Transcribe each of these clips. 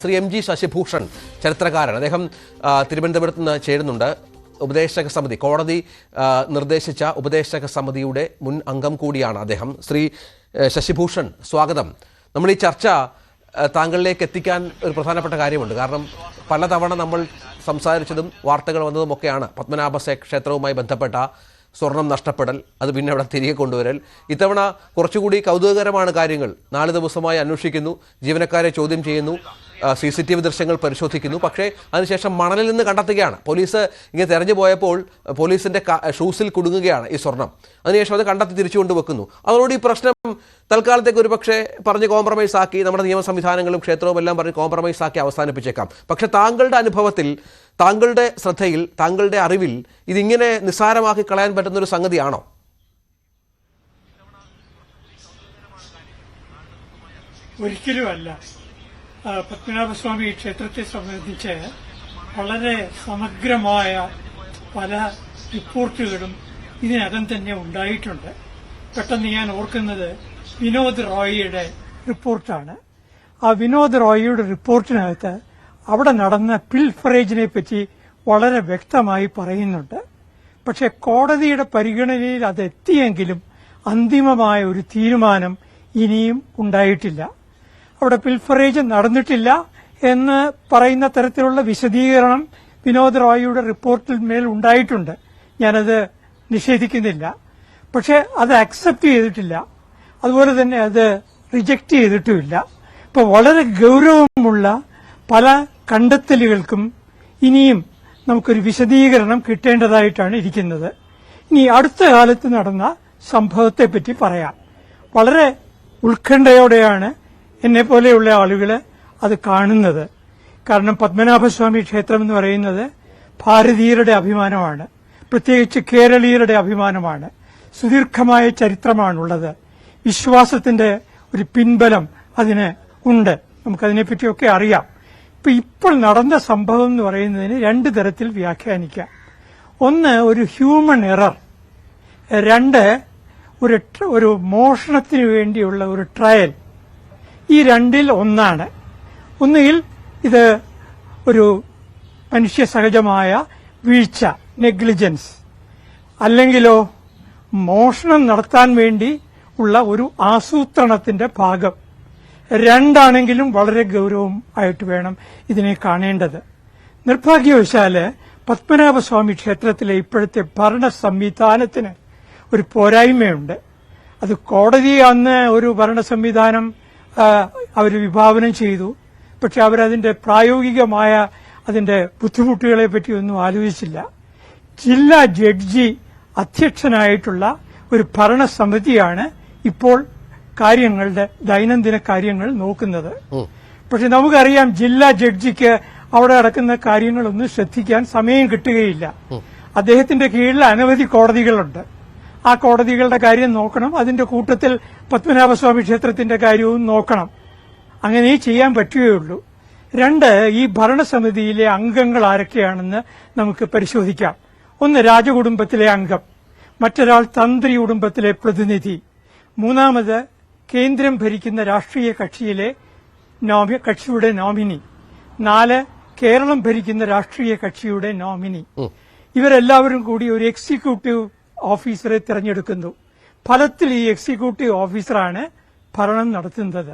Shri M G Shashibhushan ചരിത്രകാരൻ അദ്ദേഹം തിരുവനന്തപുരത്ത് നിന്ന് ചേരുന്നുണ്ട്. ഉപദേശക സമിതി കോടതി നിർദ്ദേശിച്ച ഉപദേശക സമിതിയുടെ മുൻ അംഗം കൂടിയാണ് അദ്ദേഹം. ശ്രീ ശശിഭൂഷൺ, സ്വാഗതം. നമ്മൾ ഈ ചർച്ച താങ്കളിലേക്ക് എത്തിക്കാൻ ഒരു പ്രധാനപ്പെട്ട കാര്യമുണ്ട്. കാരണം പലതവണ നമ്മൾ സംസാരിച്ചതും വാർത്തകൾ വന്നതുമൊക്കെയാണ് പത്മനാഭ ക്ഷേത്രവുമായി ബന്ധപ്പെട്ട സ്വർണം നഷ്ടപ്പെടൽ, അത് പിന്നെ അവിടെ തിരികെ കൊണ്ടുവരൽ. ഇത്തവണ കുറച്ചുകൂടി കൗതുകകരമാണ് കാര്യങ്ങൾ. 4 ദിവസമായി അന്വേഷിക്കുന്നു, ജീവനക്കാരെ ചോദ്യം ചെയ്യുന്നു, CCTV ദൃശ്യങ്ങൾ പരിശോധിക്കുന്നു. പക്ഷേ അതിനുശേഷം മണലിൽ നിന്ന് കണ്ടെത്തുകയാണ്. പോലീസ് ഇങ്ങനെ തെരഞ്ഞു പോയപ്പോൾ പോലീസിൻ്റെ ഷൂസിൽ കുടുങ്ങുകയാണ് ഈ സ്വർണം. അതിനുശേഷം അത് കണ്ടെത്തി തിരിച്ചു കൊണ്ടുവെക്കുന്നു. അതോടുകൂടി ഈ പ്രശ്നം തൽക്കാലത്തേക്ക് ഒരു പക്ഷേ പറഞ്ഞ് കോംപ്രമൈസ് ആക്കി, നമ്മുടെ നിയമ സംവിധാനങ്ങളും ക്ഷേത്രവും എല്ലാം പറഞ്ഞ് കോംപ്രമൈസ് ആക്കി അവസാനിപ്പിച്ചേക്കാം. പക്ഷേ താങ്കളുടെ അനുഭവത്തിൽ, താങ്കളുടെ ശ്രദ്ധയിൽ, താങ്കളുടെ അറിവിൽ ഇതിങ്ങനെ നിസ്സാരമാക്കി കളയാൻ പറ്റുന്നൊരു സംഗതിയാണോ? ഒരിക്കലുമല്ല. പത്മനാഭസ്വാമി ക്ഷേത്രത്തെ സംബന്ധിച്ച് വളരെ സമഗ്രമായ പല റിപ്പോർട്ടുകളും ഇതിനകം തന്നെ ഉണ്ടായിട്ടുണ്ട്. പെട്ടെന്ന് ഞാൻ ഓർക്കുന്നത് വിനോദ് റോയിയുടെ റിപ്പോർട്ടാണ്. ആ വിനോദ് റോയിയുടെ റിപ്പോർട്ടിനകത്ത് അവിടെ നടന്ന പിൽഫറേജിനെ പറ്റി വളരെ വ്യക്തമായി പറയുന്നുണ്ട്. പക്ഷെ കോടതിയുടെ പരിഗണനയിൽ അത് എത്തിയെങ്കിലും അന്തിമമായ ഒരു തീരുമാനം ഇനിയും ഉണ്ടായിട്ടില്ല. അവിടെ പിൽഫറേജ് നടന്നിട്ടില്ല എന്ന് പറയുന്ന തരത്തിലുള്ള വിശദീകരണം വിനോദ് റോയിയുടെ റിപ്പോർട്ടിൽ മേൽ ഉണ്ടായിട്ടുണ്ട്. ഞാനത് നിഷേധിക്കുന്നില്ല. പക്ഷെ അത് അക്സെപ്റ്റ് ചെയ്തിട്ടില്ല, അതുപോലെ തന്നെ അത് റിജക്റ്റ് ചെയ്തിട്ടുമില്ല. ഇപ്പൊ വളരെ ഗൌരവമുള്ള പല കണ്ടെത്തലുകൾക്കും ഇനിയും നമുക്കൊരു വിശദീകരണം കിട്ടേണ്ടതായിട്ടാണ് ഇരിക്കുന്നത്. ഇനി അടുത്ത കാലത്ത് നടന്ന സംഭവത്തെപ്പറ്റി പറയാം. വളരെ ഉത്കണ്ഠയോടെയാണ് എന്നെ പോലെയുള്ള ആളുകൾ അത് കാണുന്നത്. കാരണം പത്മനാഭസ്വാമി ക്ഷേത്രം എന്ന് പറയുന്നത് ഭാരതീയരുടെ അഭിമാനമാണ്, പ്രത്യേകിച്ച് കേരളീയരുടെ അഭിമാനമാണ്. സുദീർഘമായ ചരിത്രമാണുള്ളത്. വിശ്വാസത്തിന്റെ ഒരു പിൻബലം അതിന് ഉണ്ട്. നമുക്കതിനെപ്പറ്റിയൊക്കെ അറിയാം. ഇപ്പോൾ നടന്ന സംഭവം എന്ന് പറയുന്നതിന് 2 തരത്തിൽ വ്യാഖ്യാനിക്കാം. ഒന്ന്, ഒരു ഹ്യൂമൻ എറർ. 2, ഒരു മോഷണത്തിന് വേണ്ടിയുള്ള ഒരു ട്രയൽ. ഈ 2ൽ ഒന്നാണ്. ഒന്നുകിൽ ഇത് ഒരു മനുഷ്യ സഹജമായ വീഴ്ച, നെഗ്ലിജൻസ്, അല്ലെങ്കിലോ മോഷണം നടത്താൻ വേണ്ടി ഉള്ള ഒരു ആസൂത്രണത്തിന്റെ ഭാഗം. 2 ആണെങ്കിലും വളരെ ഗൌരവം ആയിട്ട് വേണം ഇതിനെ കാണേണ്ടത്. നിർഭാഗ്യവശാല് പത്മനാഭസ്വാമി ക്ഷേത്രത്തിലെ ഇപ്പോഴത്തെ ഭരണ സംവിധാനത്തിന് ഒരു പോരായ്മയുണ്ട്. അത് കോടതി അന്ന് ഒരു ഭരണ സംവിധാനം അവർ വിഭാവനം ചെയ്തു. പക്ഷെ അവരതിന്റെ പ്രായോഗികമായ അതിന്റെ ബുദ്ധിമുട്ടുകളെ പറ്റിയൊന്നും ആലോചിച്ചില്ല. ജില്ലാ ജഡ്ജി അധ്യക്ഷനായിട്ടുള്ള ഒരു ഭരണസമിതിയാണ് ഇപ്പോൾ കാര്യങ്ങളുടെ ദൈനംദിന കാര്യങ്ങൾ നോക്കുന്നത്. പക്ഷെ നമുക്കറിയാം, ജില്ലാ ജഡ്ജിക്ക് അവിടെ നടക്കുന്ന കാര്യങ്ങളൊന്നും ശ്രദ്ധിക്കാൻ സമയം കിട്ടുകയില്ല. അദ്ദേഹത്തിന്റെ കീഴിൽ അനവധി കോടതികളുണ്ട്. ആ കോടതികളുടെ കാര്യം നോക്കണം, അതിന്റെ കൂട്ടത്തിൽ പത്മനാഭസ്വാമി ക്ഷേത്രത്തിന്റെ കാര്യവും നോക്കണം. അങ്ങനെ ചെയ്യാൻ പറ്റുകയുള്ളൂ. 2, ഈ ഭരണസമിതിയിലെ അംഗങ്ങൾ ആരൊക്കെയാണെന്ന് നമുക്ക് പരിശോധിക്കാം. ഒന്ന്, രാജകുടുംബത്തിലെ അംഗം. മറ്റൊരാൾ തന്ത്രി കുടുംബത്തിലെ പ്രതിനിധി. 3ാമത്, കേന്ദ്രം ഭരിക്കുന്ന രാഷ്ട്രീയ കക്ഷിയുടെ നോമിനി. 4, കേരളം ഭരിക്കുന്ന രാഷ്ട്രീയ കക്ഷിയുടെ നോമിനി. ഇവരെല്ലാവരും കൂടി ഒരു എക്സിക്യൂട്ടീവ് ഓഫീസറെ തിരഞ്ഞെടുക്കുന്നു. ഫലത്തിൽ ഈ എക്സിക്യൂട്ടീവ് ഓഫീസറാണ് ഭരണം നടത്തുന്നത്.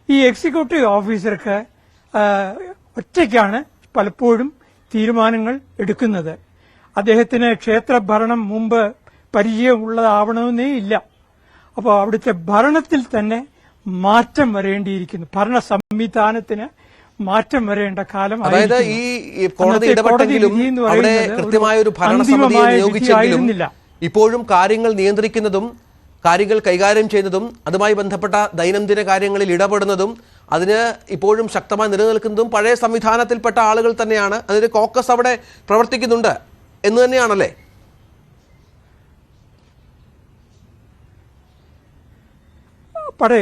ഈ എക്സിക്യൂട്ടീവ് ഓഫീസർക്ക് ഒറ്റയ്ക്കാണ് പലപ്പോഴും തീരുമാനങ്ങൾ എടുക്കുന്നത്. അദ്ദേഹത്തിന് ക്ഷേത്രഭരണം മുമ്പ് പരിചയമുള്ളതാവണമെന്നേ ഇല്ല. അപ്പോൾ അവിടുത്തെ ഭരണത്തിൽ തന്നെ മാറ്റം വരേണ്ടിയിരിക്കുന്നു. ഭരണ സംവിധാനത്തിന് മാറ്റം വരേണ്ട കാലം. അതായത് ഈ കോടതി ഇടപെട്ടെങ്കിലും അവിടെ കൃത്യമായ ഒരു ഭരണസമിതിയെ നിയോഗിച്ചെങ്കിലും ഇപ്പോഴും കാര്യങ്ങൾ നിയന്ത്രിക്കുന്നതും കാര്യങ്ങൾ കൈകാര്യം ചെയ്യുന്നതും അതുമായി ബന്ധപ്പെട്ട ദൈനംദിന കാര്യങ്ങളിൽ ഇടപെടുന്നതും അതിന് ഇപ്പോഴും ശക്തമായി നിലനിൽക്കുന്നതും പഴയ സംവിധാനത്തിൽപ്പെട്ട ആളുകൾ തന്നെയാണ്. അതിന്റെ കോക്കസ് അവിടെ പ്രവർത്തിക്കുന്നുണ്ട് എന്ന് തന്നെയാണല്ലേ?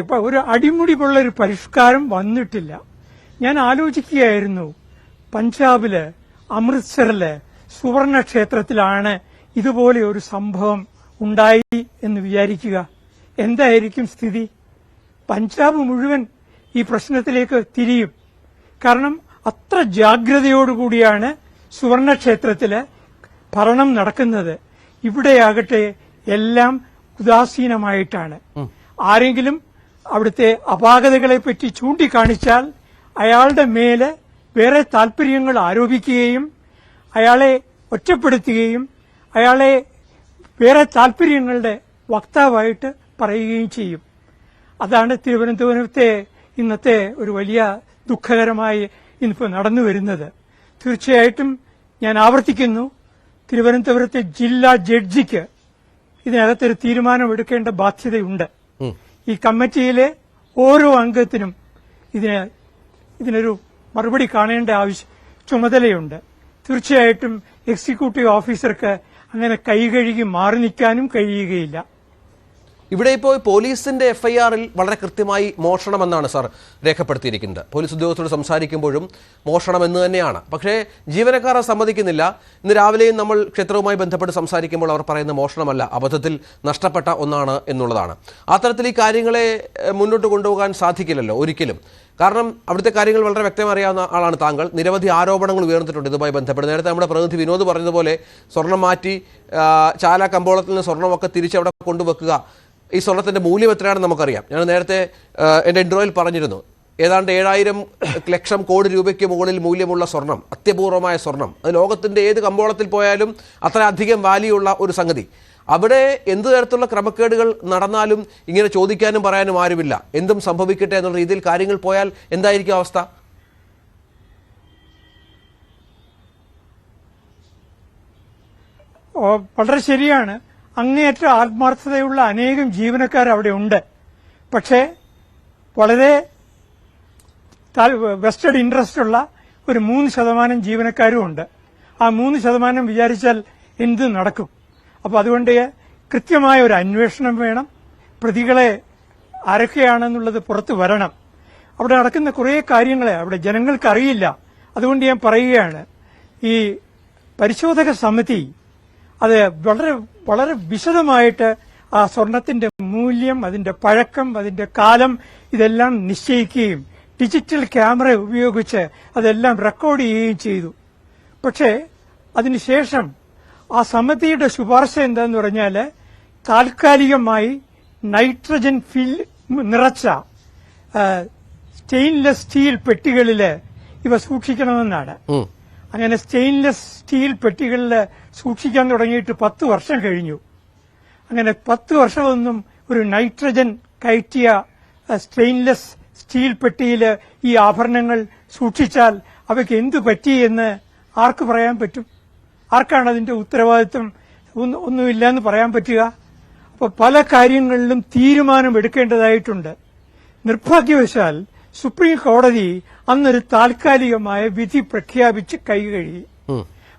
ഇപ്പൊ ഒരു അടിമുടിയുള്ള ഒരു പരിഷ്കാരം വന്നിട്ടില്ല. ഞാൻ ആലോചിക്കുകയായിരുന്നു, പഞ്ചാബില് അമൃത്സറില് സുവർണ ക്ഷേത്രത്തിലാണ് ഇതുപോലെ ഒരു സംഭവം ഉണ്ടായി എന്ന് വിചാരിക്കുക. എന്തായിരിക്കും സ്ഥിതി? പഞ്ചാബ് മുഴുവൻ ഈ പ്രശ്നത്തിലേക്ക് തിരിയും. കാരണം അത്ര ജാഗ്രതയോടുകൂടിയാണ് സുവർണക്ഷേത്രത്തില് ഭരണം നടക്കുന്നത്. ഇവിടെയാകട്ടെ എല്ലാം ഉദാസീനമായിട്ടാണ്. ആരെങ്കിലും അവിടുത്തെ അപാകതകളെപ്പറ്റി ചൂണ്ടിക്കാണിച്ചാൽ അയാളുടെ മേല് വേറെ താൽപര്യങ്ങൾ ആരോപിക്കുകയും അയാളെ ഒറ്റപ്പെടുത്തുകയും അയാളെ വേറെ താൽപര്യങ്ങളുടെ വക്താവായിട്ട് പറയുകയും ചെയ്യും. അതാണ് തിരുവനന്തപുരത്തെ ഇന്നത്തെ ഒരു വലിയ ദുഃഖകരമായി ഇന്നിപ്പോൾ നടന്നു വരുന്നത്. തീർച്ചയായിട്ടും ഞാൻ ആവർത്തിക്കുന്നു, തിരുവനന്തപുരത്തെ ജില്ലാ ജഡ്ജിക്ക് ഇതിനകത്തൊരു തീരുമാനമെടുക്കേണ്ട ബാധ്യതയുണ്ട്. ഈ കമ്മിറ്റിയിലെ ഓരോ അംഗത്തിനും ഇതിനൊരു മറുപടി കാണേണ്ട ചുമതലയുണ്ട്. തീർച്ചയായിട്ടും എക്സിക്യൂട്ടീവ് ഓഫീസർക്ക് അങ്ങനെ കൈകഴുകി മാറി നിൽക്കാനും കഴിയുകയില്ല. ഇവിടെ ഇപ്പോൾ പോലീസിന്റെ എഫ്ഐആറിൽ വളരെ കൃത്യമായി മോഷണമെന്നാണ് സാർ രേഖപ്പെടുത്തിയിരിക്കുന്നത്. പോലീസ് ഉദ്യോഗസ്ഥരോട് സംസാരിക്കുമ്പോഴും മോഷണം എന്ന് തന്നെയാണ്. പക്ഷേ ജീവനക്കാർ സമ്മതിക്കുന്നില്ല. ഇന്ന് രാവിലെയും നമ്മൾ ക്ഷേത്രവുമായി ബന്ധപ്പെട്ട് സംസാരിക്കുമ്പോൾ അവർ പറയുന്ന മോഷണമല്ല, അബദ്ധത്തിൽ നഷ്ടപ്പെട്ട ഒന്നാണ് എന്നുള്ളതാണ്. അത്തരത്തിൽ ഈ കാര്യങ്ങളെ മുന്നോട്ട് കൊണ്ടുപോകാൻ സാധിക്കില്ലല്ലോ ഒരിക്കലും. കാരണം അവിടുത്തെ കാര്യങ്ങൾ വളരെ വ്യക്തമായി അറിയാവുന്ന ആളാണ് താങ്കൾ. നിരവധി ആരോപണങ്ങൾ ഉയർന്നിട്ടുണ്ട് ഇതുമായി ബന്ധപ്പെട്ട്. നേരത്തെ നമ്മുടെ പ്രതിനിധി വിനോദ് പറഞ്ഞതുപോലെ സ്വർണം മാറ്റി ചാല കമ്പോളത്തിൽ നിന്ന് സ്വർണ്ണമൊക്കെ തിരിച്ചവിടെ കൊണ്ടുവെക്കുക, ഈ സ്വർണത്തിന്റെ മൂല്യം എത്രയാണെന്ന് നമുക്കറിയാം. ഞാൻ നേരത്തെ എൻ്റെ ഇൻട്രോയിൽ പറഞ്ഞിരുന്നു, ഏതാണ്ട് 7,000 ലക്ഷം കോടി രൂപയ്ക്ക് മുകളിൽ മൂല്യമുള്ള സ്വർണം, അത്യപൂർവമായ സ്വർണം. അത് ലോകത്തിന്റെ ഏത് കമ്പോളത്തിൽ പോയാലും അത്ര അധികം വാല്യുള്ള ഒരു സംഗതി. അവിടെ എന്ത് തരത്തിലുള്ള ക്രമക്കേടുകൾ നടന്നാലും ഇങ്ങനെ ചോദിക്കാനും പറയാനും ആരുമില്ല. എന്തും സംഭവിക്കട്ടെ എന്നുള്ള രീതിയിൽ കാര്യങ്ങൾ പോയാൽ എന്തായിരിക്കും അവസ്ഥ? വളരെ ശരിയാണ്. അങ്ങേയറ്റം ആത്മാർത്ഥതയുള്ള അനേകം ജീവനക്കാർ അവിടെ ഉണ്ട്. പക്ഷേ വളരെ വെസ്റ്റഡ് ഇൻട്രസ്റ്റ് ഉള്ള ഒരു 3% ജീവനക്കാരും ഉണ്ട്. ആ 3% വിചാരിച്ചാൽ എന്ത് നടക്കും? അപ്പോൾ അതുകൊണ്ട് കൃത്യമായ ഒരു അന്വേഷണം വേണം. പ്രതികളെ ആരൊക്കെയാണെന്നുള്ളത് പുറത്തു വരണം. അവിടെ നടക്കുന്ന കുറേ കാര്യങ്ങളെ അവിടെ ജനങ്ങൾക്കറിയില്ല. അതുകൊണ്ട് ഞാൻ പറയുകയാണ്, ഈ പരിശോധക സമിതി അത് വളരെ വളരെ വിശദമായിട്ട് ആ സ്വർണത്തിന്റെ മൂല്യം, അതിന്റെ പഴക്കം, അതിന്റെ കാലം ഇതെല്ലാം നിശ്ചയിക്കുകയും ഡിജിറ്റൽ ക്യാമറ ഉപയോഗിച്ച് അതെല്ലാം റെക്കോർഡ് ചെയ്യുകയും ചെയ്തു. പക്ഷേ അതിനുശേഷം ആ സമിതിയുടെ ശുപാർശ എന്താന്ന് പറഞ്ഞാൽ താൽക്കാലികമായി നൈട്രജൻ നിറച്ച സ്റ്റെയിൻലെസ് സ്റ്റീൽ പെട്ടികളിൽ ഇവ സൂക്ഷിക്കണമെന്നാണ്. അങ്ങനെ സ്റ്റെയിൻലെസ് സ്റ്റീൽ പെട്ടികളിൽ സൂക്ഷിക്കാൻ തുടങ്ങിയിട്ട് 10 വർഷം കഴിഞ്ഞു. അങ്ങനെ 10 വർഷമൊന്നും ഒരു നൈട്രജൻ കയറ്റിയ സ്റ്റെയിൻലെസ് സ്റ്റീൽ പെട്ടിയിൽ ഈ ആഭരണങ്ങൾ സൂക്ഷിച്ചാൽ അവയ്ക്ക് എന്തു പറ്റി എന്ന് ആർക്ക് പറയാൻ പറ്റും? ആർക്കാണ് അതിന്റെ ഉത്തരവാദിത്വം? ഒന്നുമില്ല എന്ന് പറയാൻ പറ്റുക? അപ്പോൾ പല കാര്യങ്ങളിലും തീരുമാനമെടുക്കേണ്ടതായിട്ടുണ്ട്. നിർഭാഗ്യവശാൽ സുപ്രീം കോടതി അന്നൊരു താൽക്കാലികമായ വിധി പ്രഖ്യാപിച്ച് കൈകഴുകി.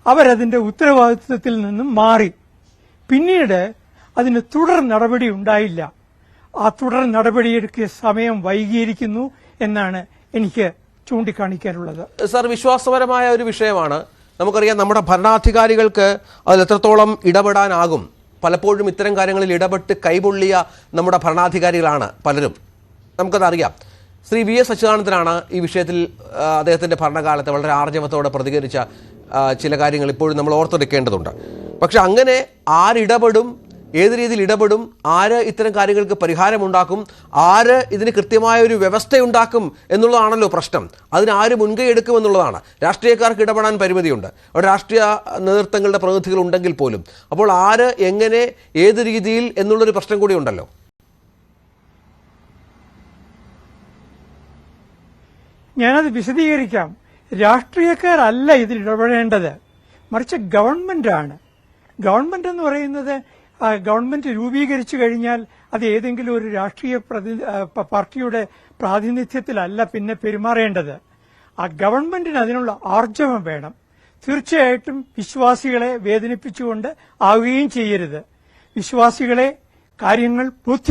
അവരതിന്റെ ഉത്തരവാദിത്വത്തിൽ നിന്നും മാറി. പിന്നീട് അതിന് തുടർ നടപടി ഉണ്ടായില്ല. ആ തുടർ നടപടിയെടുക്കിയ സമയം വൈകിയിരിക്കുന്നു എന്നാണ് എനിക്ക് ചൂണ്ടിക്കാണിക്കാനുള്ളത്. സാർ, വിശ്വാസപരമായ ഒരു വിഷയമാണ്. നമുക്കറിയാം, നമ്മുടെ ഭരണാധികാരികൾക്ക് അതിൽ എത്രത്തോളം ഇടപെടാനാകും. പലപ്പോഴും ഇത്തരം കാര്യങ്ങളിൽ ഇടപെട്ട് കൈപൊള്ളിയ നമ്മുടെ ഭരണാധികാരികളാണ് പലരും. നമുക്കതറിയാം. ശ്രീ VS അച്യുതാനന്ദനാണ് ഈ വിഷയത്തിൽ അദ്ദേഹത്തിന്റെ ഭരണകാലത്ത് വളരെ ആർജവത്തോടെ പ്രതികരിച്ച ചില കാര്യങ്ങൾ ഇപ്പോഴും നമ്മൾ ഓർത്തെടുക്കേണ്ടതുണ്ട്. പക്ഷെ അങ്ങനെ ആരിടപെടും, ഏത് രീതിയിൽ ഇടപെടും, ആര് ഇത്തരം കാര്യങ്ങൾക്ക് പരിഹാരമുണ്ടാക്കും, ആര് ഇതിന് കൃത്യമായ ഒരു വ്യവസ്ഥയുണ്ടാക്കും എന്നുള്ളതാണല്ലോ പ്രശ്നം. അതിനാര് മുൻകൈ എടുക്കുമെന്നുള്ളതാണ്. രാഷ്ട്രീയക്കാർക്ക് ഇടപെടാൻ പരിമിതിയുണ്ട്. അവിടെ രാഷ്ട്രീയ നേതൃത്വങ്ങളുടെ പ്രതിനിധികൾ ഉണ്ടെങ്കിൽ പോലും. അപ്പോൾ ആര്, എങ്ങനെ, ഏത് രീതിയിൽ എന്നുള്ളൊരു പ്രശ്നം കൂടി ഉണ്ടല്ലോ. ഞാനത് വിശദീകരിക്കാം. രാഷ്ട്രീയക്കാരല്ല ഇതിൽ ഇടപെടേണ്ടത്, മറിച്ച് ഗവൺമെന്റാണ്. ഗവൺമെന്റ് എന്ന് പറയുന്നത് ഗവൺമെന്റ് രൂപീകരിച്ചു കഴിഞ്ഞാൽ അത് ഏതെങ്കിലും ഒരു രാഷ്ട്രീയ പാർട്ടിയുടെ പ്രാതിനിധ്യത്തിലല്ല പിന്നെ പെരുമാറേണ്ടത്. ആ ഗവൺമെന്റിന് അതിനുള്ള ആർജവം വേണം. തീർച്ചയായിട്ടും വിശ്വാസികളെ വേദനിപ്പിച്ചുകൊണ്ട് ആവുകയും ചെയ്യരുത്. വിശ്വാസികളെ കാര്യങ്ങൾ